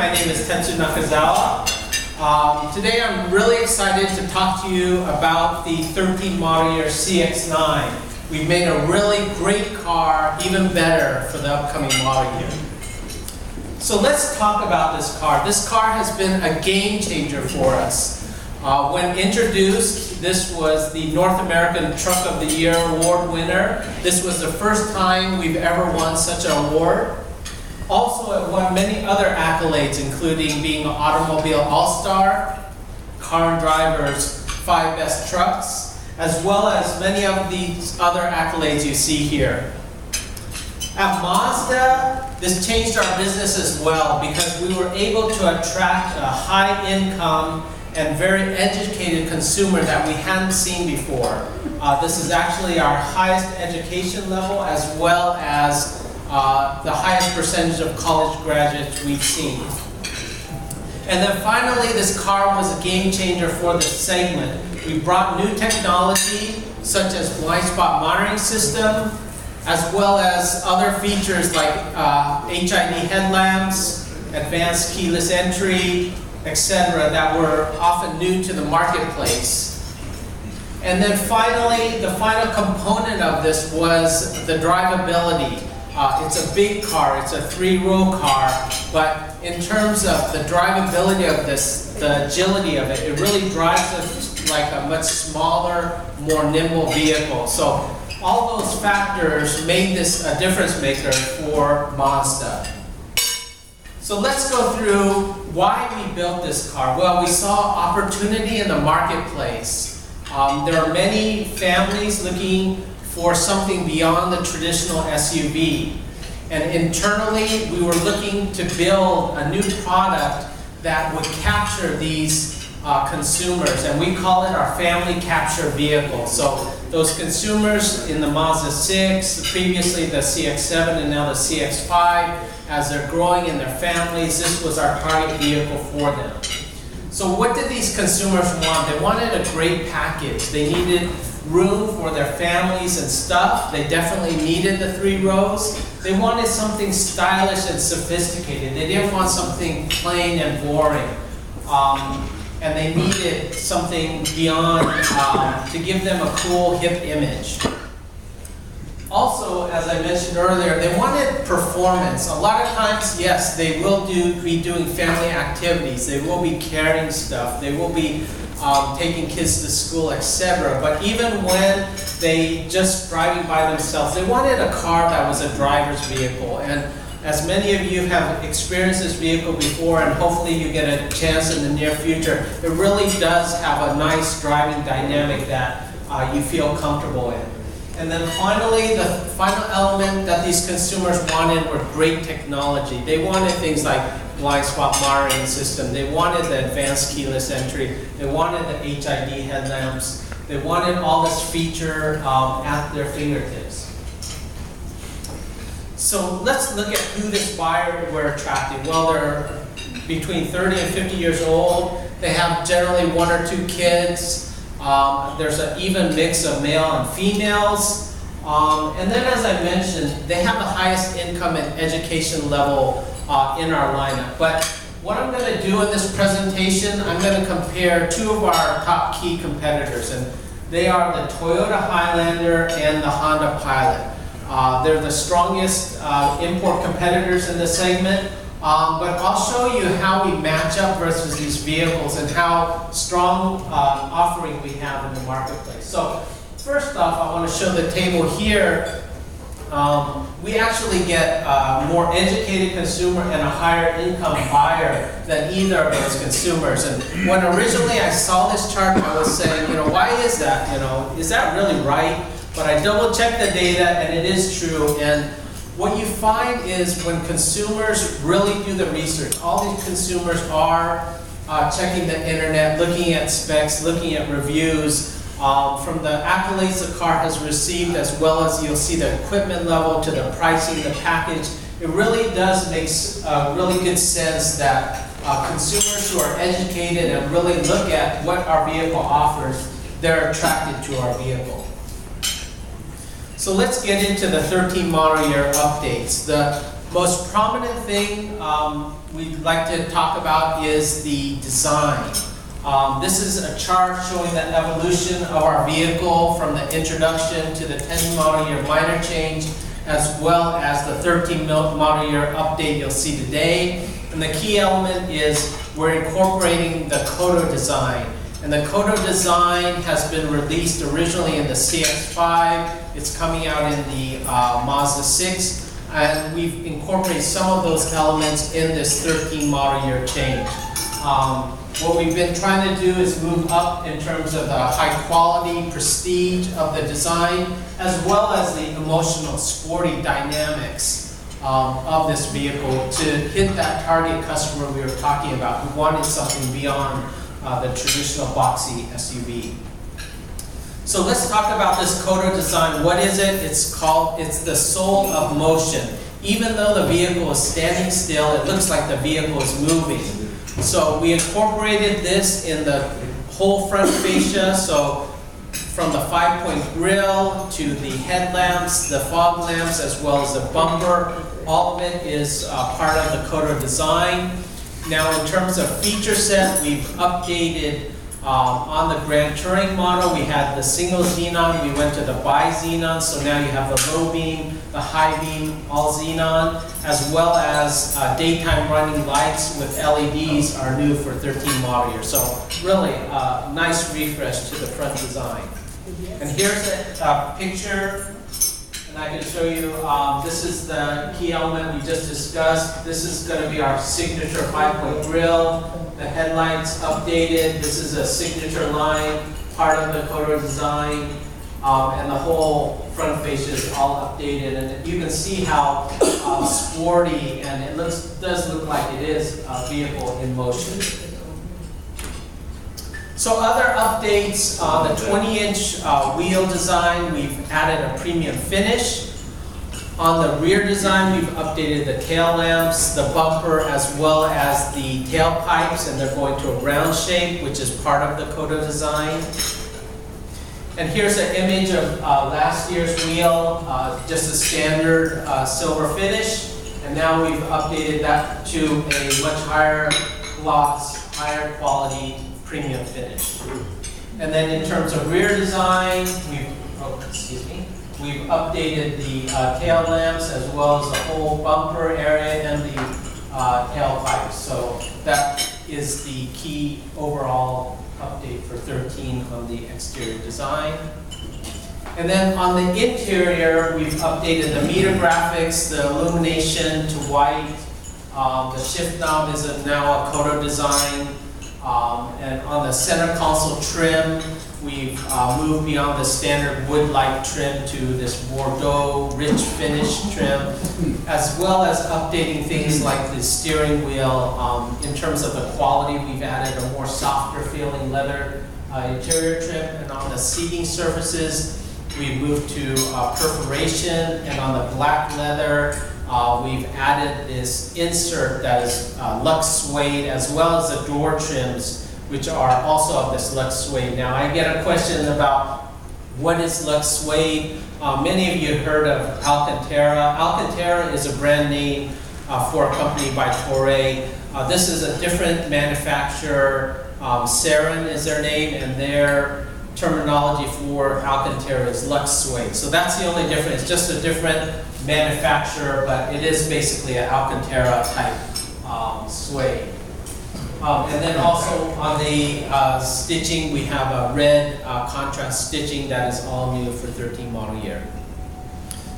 My name is Tetsu Nakazawa. Today I'm really excited to talk to you about the 13 model year Cx9. We've made a really great car, even better for the upcoming model year. So let's talk about this car. This car has been a game changer for us. When introduced, this was the North American Truck of the Year award winner. This was the first time we've ever won such an award. Also, it won many other accolades, including being an Automobile All-Star, Car and Driver's 5 Best Trucks, as well as many of these other accolades you see here. At Mazda, this changed our business as well because we were able to attract a high-income and very educated consumer that we hadn't seen before. This is actually our highest education level as well as the highest percentage of college graduates we've seen. And then finally, this car was a game changer for the segment. We brought new technology such as blind spot monitoring system, as well as other features like HID headlamps, advanced keyless entry, etc. that were often new to the marketplace. And then finally, the final component of this was the drivability. It's a big car, it's a 3-row car, but in terms of the drivability of this, the agility of it, it really drives it like a much smaller, more nimble vehicle. So all those factors made this a difference maker for Mazda. So let's go through why we built this car. Well, we saw opportunity in the marketplace. There are many families looking for something beyond the traditional SUV. And internally, we were looking to build a new product that would capture these consumers, and we call it our family capture vehicle. So those consumers in the Mazda 6, previously the Cx9 and now the Cx5, as they're growing in their families, this was our target vehicle for them. So what did these consumers want? They wanted a great package. They needed room for their families and stuff. They definitely needed the 3 rows. They wanted something stylish and sophisticated. They didn't want something plain and boring. And they needed something beyond to give them a cool, hip image. Also, as I mentioned earlier, they wanted performance. A lot of times, yes, they will be doing family activities. They will be carrying stuff. They will be taking kids to school, etc. But even when they just driving by themselves, they wanted a car that was a driver's vehicle. And as many of you have experienced this vehicle before, and hopefully you get a chance in the near future, it really does have a nice driving dynamic that you feel comfortable in. And then finally, the final element that these consumers wanted were great technology. They wanted things like blind spot monitoring system. They wanted the advanced keyless entry. They wanted the HID headlamps. They wanted all this feature at their fingertips. So let's look at who this buyer were attracting. Well, they're between 30 and 50 years old. They have generally 1 or 2 kids. There's an even mix of male and females. And then, as I mentioned, they have the highest income and education level in our lineup. But what I'm going to do in this presentation, I'm going to compare 2 of our top key competitors. And they are the Toyota Highlander and the Honda Pilot. They're the strongest import competitors in the segment. But I'll show you how we match up versus these vehicles and how strong offering we have in the marketplace. So first off, I want to show the table here. We actually get a more educated consumer and a higher income buyer than either of those consumers. And when originally I saw this chart, I was saying, why is that? Is that really right? But I double checked the data and it is true. And what you find is when consumers really do the research, all these consumers are checking the internet, looking at specs, looking at reviews, from the accolades the car has received, as well as you'll see the equipment level to the pricing, the package. It really does make really good sense that consumers who are educated and really look at what our vehicle offers, they're attracted to our vehicle. So let's get into the 13 model year updates. The Most prominent thing we'd like to talk about is the design. This is a chart showing the evolution of our vehicle from the introduction to the 10 model year minor change, as well as the 13 model year update you'll see today. And the key element is we're incorporating the Kodo design. And the Kodo design has been released originally in the Cx9. It's coming out in the Mazda 6. And we've incorporated some of those elements in this 13 model year change. What we've been trying to do is move up in terms of the high quality, prestige of the design, as well as the emotional, sporty dynamics of this vehicle to hit that target customer we were talking about who wanted something beyond the traditional boxy SUV. So let's talk about this Kodo design. What is it? It's the soul of motion. Even though the vehicle is standing still, it looks like the vehicle is moving. So we incorporated this in the whole front fascia. So from the 5-point grille to the headlamps, the fog lamps, as well as the bumper, all of it is part of the Kodo design. Now in terms of feature set, we've updated on the Grand Touring model. We had the single xenon, we went to the bi-xenon, so now you have the low beam, the high beam, all xenon, as well as daytime running lights with LEDs are new for 13 model year. So really a nice refresh to the front design. And here's a picture, and I can show you, this is the key element we just discussed. This is going to be our signature 5-point grille. The headlights updated. This is a signature line, part of the Kodo design, and the whole front fascia is all updated. And you can see how sporty, and it does look like it is a vehicle in motion. So other updates, the 20-inch wheel design, we've added a premium finish. On the rear design, we've updated the tail lamps, the bumper, as well as the tailpipes, and they're going to a round shape, which is part of the Kodo design. And here's an image of last year's wheel, just a standard silver finish, and now we've updated that to a much higher gloss, higher quality premium finish. And then in terms of rear design, we've updated the tail lamps as well as the whole bumper area and the tailpipes. So that is the key overall update for 13 on the exterior design. And then on the interior, we've updated the meter graphics, the illumination to white. The shift knob is now a Kodo design. And on the center console trim, we've moved beyond the standard wood-like trim to this Bordeaux rich finish trim, as well as updating things like the steering wheel. In terms of the quality, we've added a more softer feeling leather interior trim, and on the seating surfaces, we moved to perforation, and on the black leather, we've added this insert that is Lux suede, as well as the door trims, which are also of this Lux suede. Now, I get a question about what is Lux suede. Many of you have heard of Alcantara. Alcantara is a brand name for a company by Toray. This is a different manufacturer. Sarin is their name, and their terminology for Alcantara is Lux suede. So that's the only difference. It's just a different manufacturer, but it is basically an Alcantara type suede. And then also on the stitching, we have a red contrast stitching that is all new for 13 model year.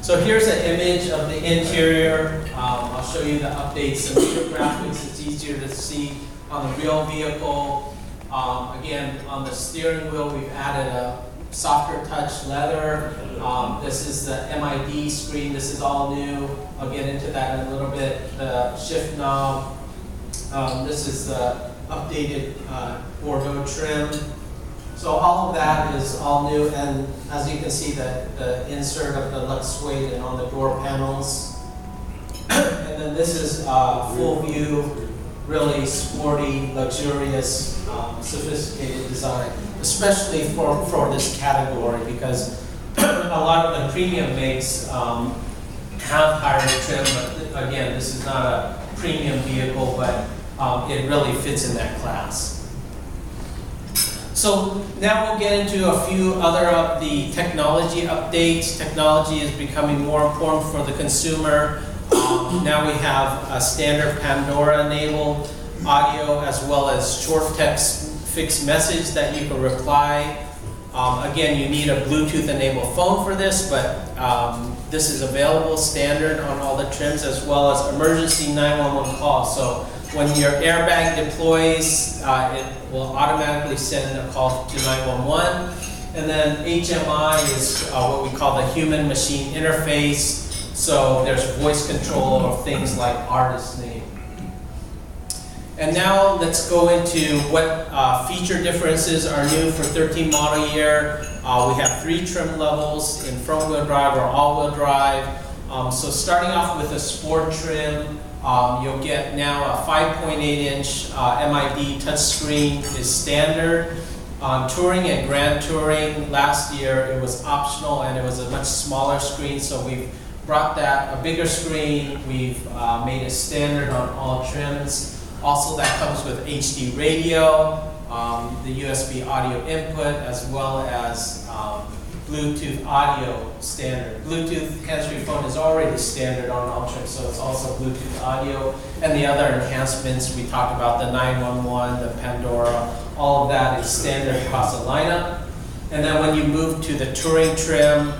So here's an image of the interior. I'll show you the updates, the meter graphics. It's easier to see on the real vehicle. Again, on the steering wheel, we've added a softer touch leather. This is the MID screen. This is all new. I'll get into that in a little bit. The shift knob. This is the updated Bordeaux trim. So all of that is all new, and as you can see, the insert of the Lux suede and on the door panels. And then this is full view, really sporty, luxurious, sophisticated design, especially for this category, because a lot of the premium makes have higher trim, but again, this is not a premium vehicle, but it really fits in that class. So now we'll get into a few other of the technology updates. Technology is becoming more important for the consumer. Now we have a standard Pandora-enabled audio as well as short text fixed message that you can reply. Again, you need a Bluetooth-enabled phone for this, but this is available standard on all the trims, as well as emergency 911 calls. So when your airbag deploys, it will automatically send a call to 911. And then HMI is what we call the human-machine interface. So there's voice control of things like artist name. And now let's go into what feature differences are new for 13 model year. We have 3 trim levels in front-wheel drive or all-wheel drive. So starting off with a sport trim, you'll get now a 5.8-inch MID touchscreen is standard. On touring and grand touring, last year it was optional and it was a much smaller screen, so we've brought that, a bigger screen, we've made it standard on all trims. Also that comes with HD radio, the USB audio input, as well as Bluetooth audio standard. Bluetooth hands-free phone is already standard on all trims, so it's also Bluetooth audio. And the other enhancements we talked about, the 911, the Pandora, all of that is standard across the lineup. And then when you move to the touring trim,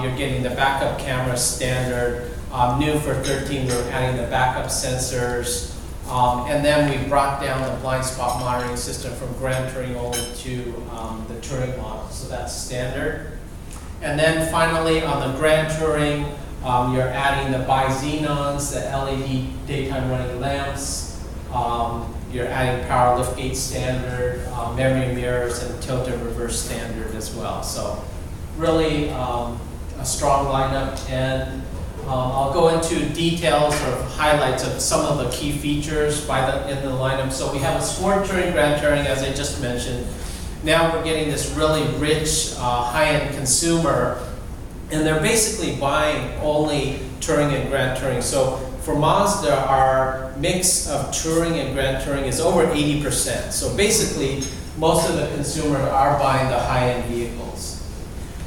you're getting the backup camera standard. New for 13, we're adding the backup sensors. And then we brought down the blind spot monitoring system from Grand Touring only to the Touring model, so that's standard. And then finally on the Grand Touring, you're adding the bi-xenons, the LED daytime running lamps. You're adding power liftgate standard, memory mirrors, and tilt and reverse standard as well. So really a strong lineup, and I'll go into details or highlights of some of the key features in the lineup. So we have a sport touring, grand touring, as I just mentioned. Now we're getting this really rich, high-end consumer, and they're basically buying only touring and grand touring. So for Mazda, our mix of touring and grand touring is over 80%. So basically, most of the consumers are buying the high-end vehicles.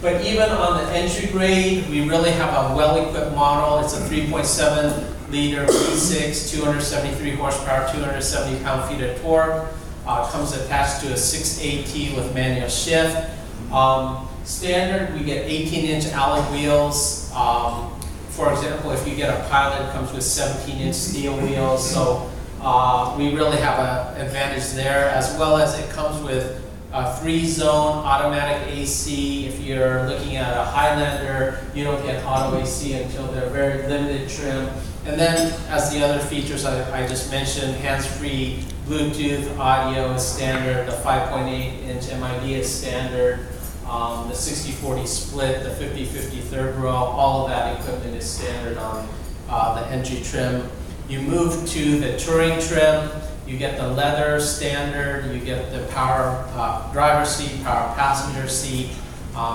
But even on the entry grade, we really have a well-equipped model. It's a 3.7 liter V6, 273 horsepower, 270 pound-feet of torque. Comes attached to a 6AT with manual shift. Standard, we get 18-inch alloy wheels. For example, if you get a Pilot, it comes with 17-inch steel wheels. So we really have an advantage there, as well as it comes with a 3-zone automatic AC. If you're looking at a Highlander, you don't get auto AC until they're very limited trim. And then, as the other features I just mentioned, hands-free Bluetooth audio is standard, the 5.8-inch MID is standard, the 60-40 split, the 50-50 third row, all of that equipment is standard on the entry trim. You move to the touring trim, you get the leather standard, you get the power driver seat, power passenger seat,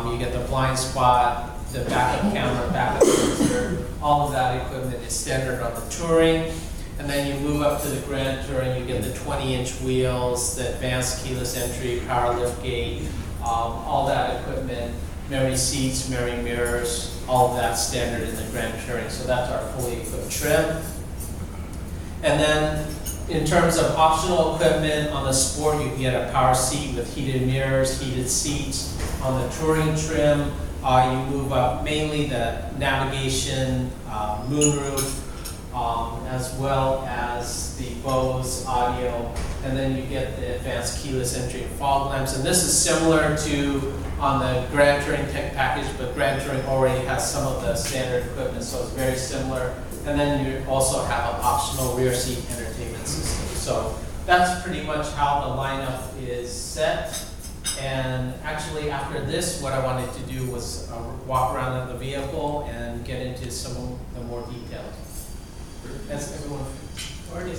you get the blind spot, the backup camera, backup sensor, all of that equipment is standard on the touring. And then you move up to the grand touring, you get the 20-inch wheels, the advanced keyless entry, power lift gate, all that equipment, memory seats, memory mirrors, all of that standard in the grand touring. So that's our fully equipped trim. And then in terms of optional equipment, on the Sport you can get a power seat with heated mirrors, heated seats. On the touring trim, you move up mainly the navigation, moonroof, as well as the Bose audio, and then you get the advanced keyless entry and fog lamps. And this is similar to on the Grand Touring Tech package, but Grand Touring already has some of the standard equipment, so it's very similar. And then you also have an optional rear seat entertainment system. So that's pretty much how the lineup is set. And actually after this, what I wanted to do was walk around in the vehicle and get into some of the more details. As everyone already